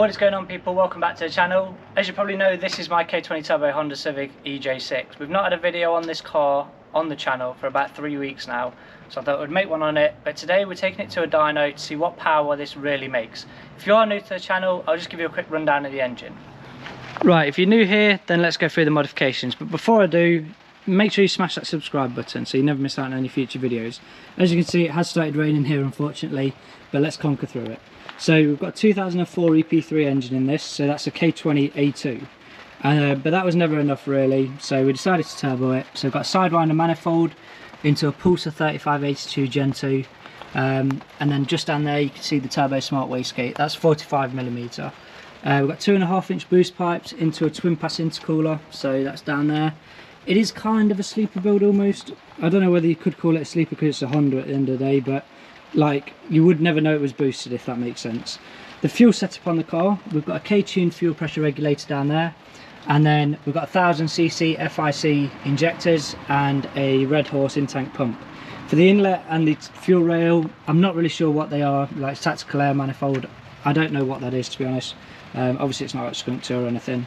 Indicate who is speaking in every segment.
Speaker 1: What is going on, people? Welcome back to the channel. As you probably know, this is my K20 Turbo Honda Civic EJ6. We've not had a video on this car on the channel for about 3 weeks now, so I thought I would make one on it. But today we're taking it to a dyno to see what power this really makes. If you are new to the channel, I'll just give you a quick rundown of the engine. Right, if you're new here, then let's go through the modifications. But before I do, make sure you smash that subscribe button so you never miss out on any future videos. As you can see, it has started raining here, unfortunately, but let's conquer through it. So we've got a 2004 EP3 engine in this, so that's a K20 A2. But that was never enough really, so we decided to turbo it. So we've got a sidewinder manifold into a Pulsar 3582 Gen 2. And then just down there you can see the Turbo Smart wastegate, that's 45mm. We've got 2.5-inch boost pipes into a twin pass intercooler, so that's down there. It is kind of a sleeper build almost. I don't know whether you could call it a sleeper because it's a Honda at the end of the day, but like, you would never know it was boosted, if that makes sense. The fuel setup on the car, we've got a K-tuned fuel pressure regulator down there, and then we've got 1000cc FIC injectors and a Red Horse in-tank pump. For the inlet and the fuel rail, I'm not really sure what they are, like tactical air manifold. I don't know what that is, to be honest. Obviously it's not like skunk or anything,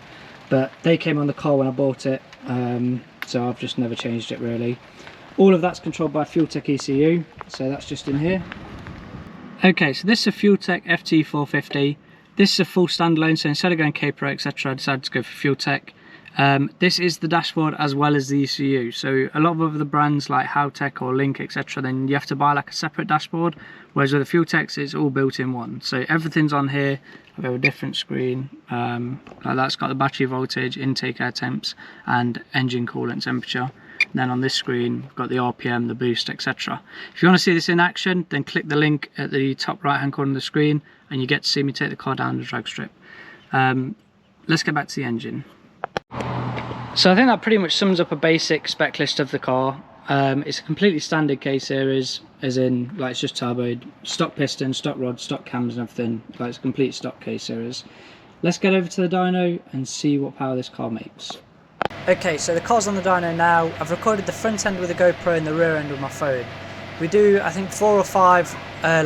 Speaker 1: but they came on the car when I bought it, so I've just never changed it really. All of that's controlled by FuelTech ECU, so that's just in here. Okay, so this is a FuelTech FT450. This is a full standalone, so instead of going K-Pro, etc., I decided to go for FuelTech. This is the dashboard as well as the ECU. So a lot of other brands like Howtech or Link, etc., then you have to buy like a separate dashboard, whereas with the FuelTechs it's all built in one. So everything's on here. I've got a different screen. Like that's got the battery voltage, intake air temps, and engine coolant temperature. And then on this screen, we've got the RPM, the boost, etc. If you want to see this in action, then click the link at the top right hand corner of the screen and you get to see me take the car down the drag strip. Let's get back to the engine. So I think that pretty much sums up a basic spec list of the car. It's a completely standard K series, as in like it's just turboed, stock piston, stock rods, stock cams and everything. Like it's a complete stock K series. Let's get over to the dyno and see what power this car makes. Okay, so the car's on the dyno now. I've recorded the front end with a GoPro and the rear end with my phone. We do, I think, 4 or 5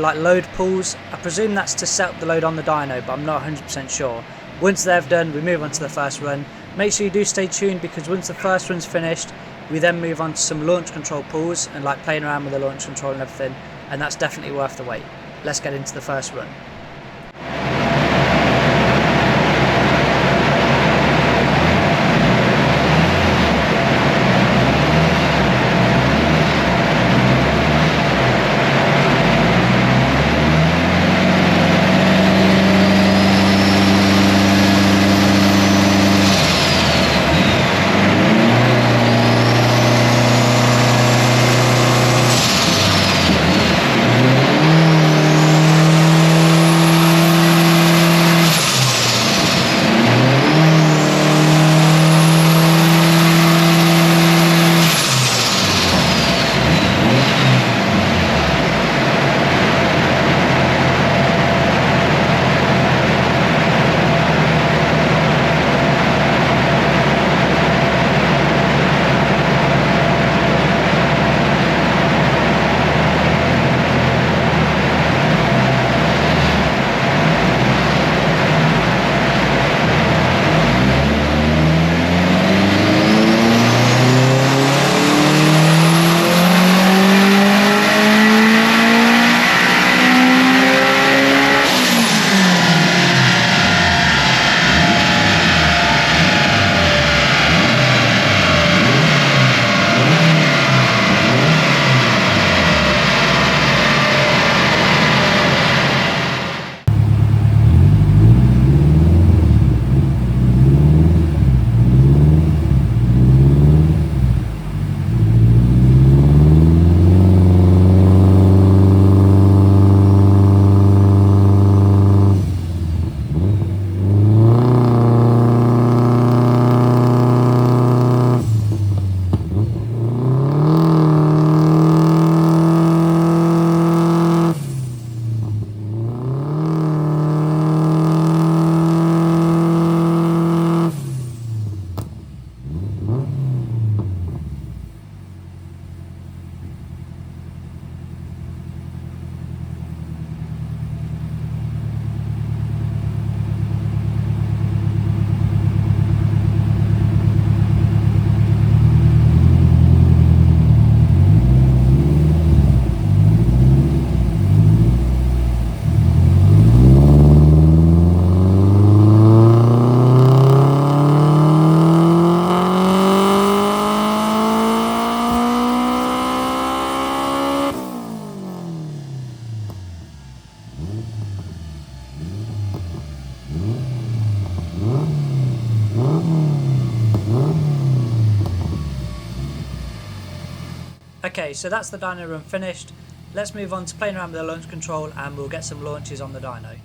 Speaker 1: like load pulls. I presume that's to set up the load on the dyno, but I'm not 100% sure. Once they've done, we move on to the first run. Make sure you do stay tuned, because once the first run's finished, we then move on to some launch control pulls and like playing around with the launch control and everything, and that's definitely worth the wait. Let's get into the first run. Okay, so that's the dyno run finished. Let's move on to playing around with the launch control and we'll get some launches on the dyno.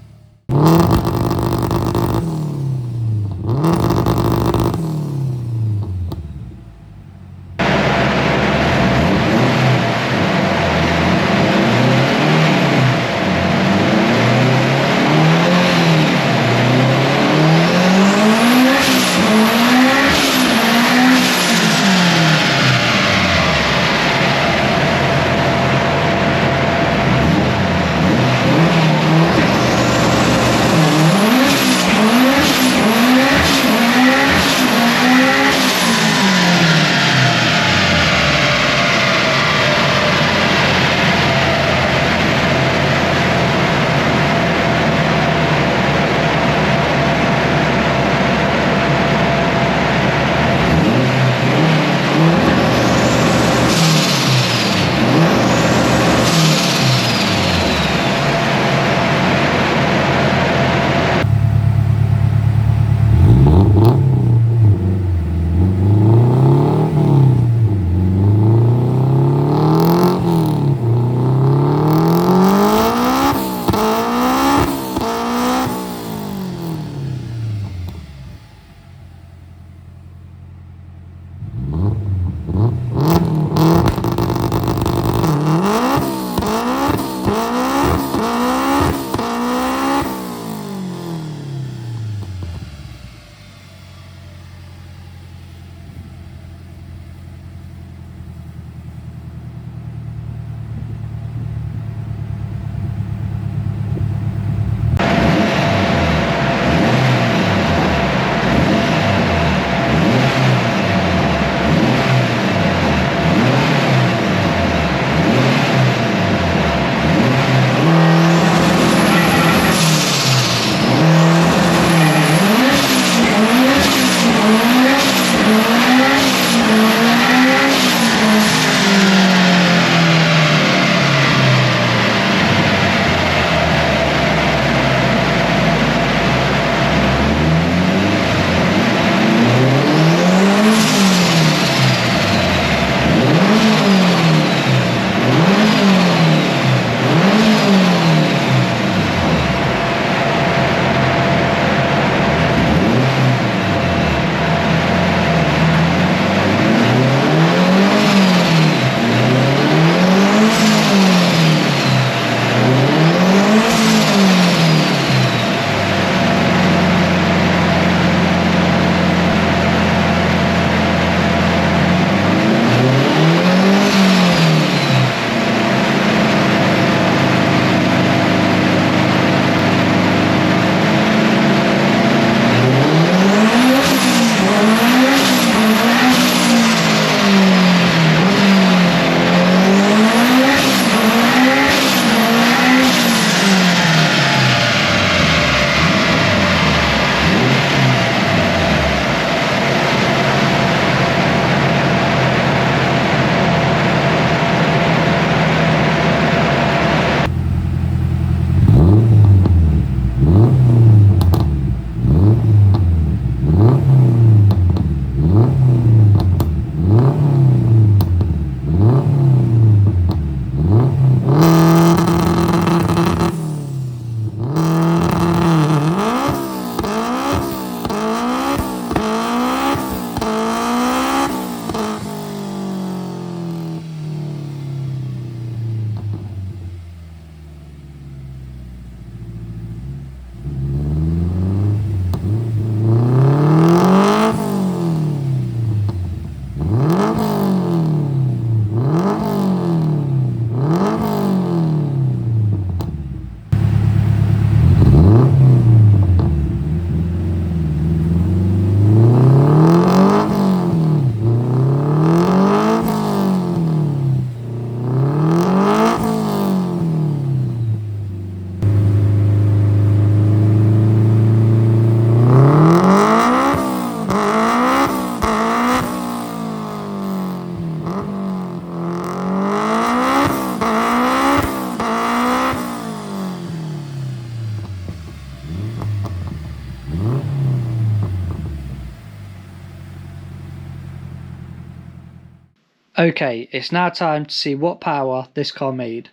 Speaker 1: Okay, it's now time to see what power this car made.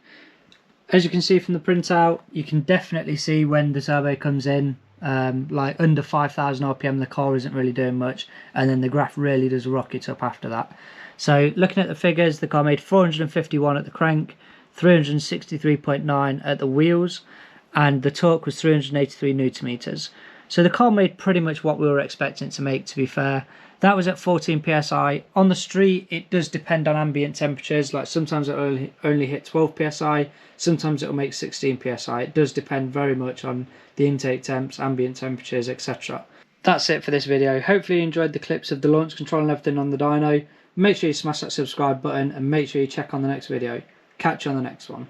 Speaker 1: As you can see from the printout, you can definitely see when the turbo comes in, like under 5,000 RPM the car isn't really doing much, and then the graph really does rocket up after that. So looking at the figures, the car made 451 at the crank, 363.9 at the wheels, and the torque was 383 newton meters. So the car made pretty much what we were expecting it to make, to be fair. That was at 14 psi. On the street, it does depend on ambient temperatures. Like sometimes it only hit 12 psi, sometimes it will make 16 psi. It does depend very much on the intake temps, ambient temperatures, etc. That's it for this video. Hopefully you enjoyed the clips of the launch control and everything on the dyno. Make sure you smash that subscribe button and make sure you check on the next video. Catch you on the next one.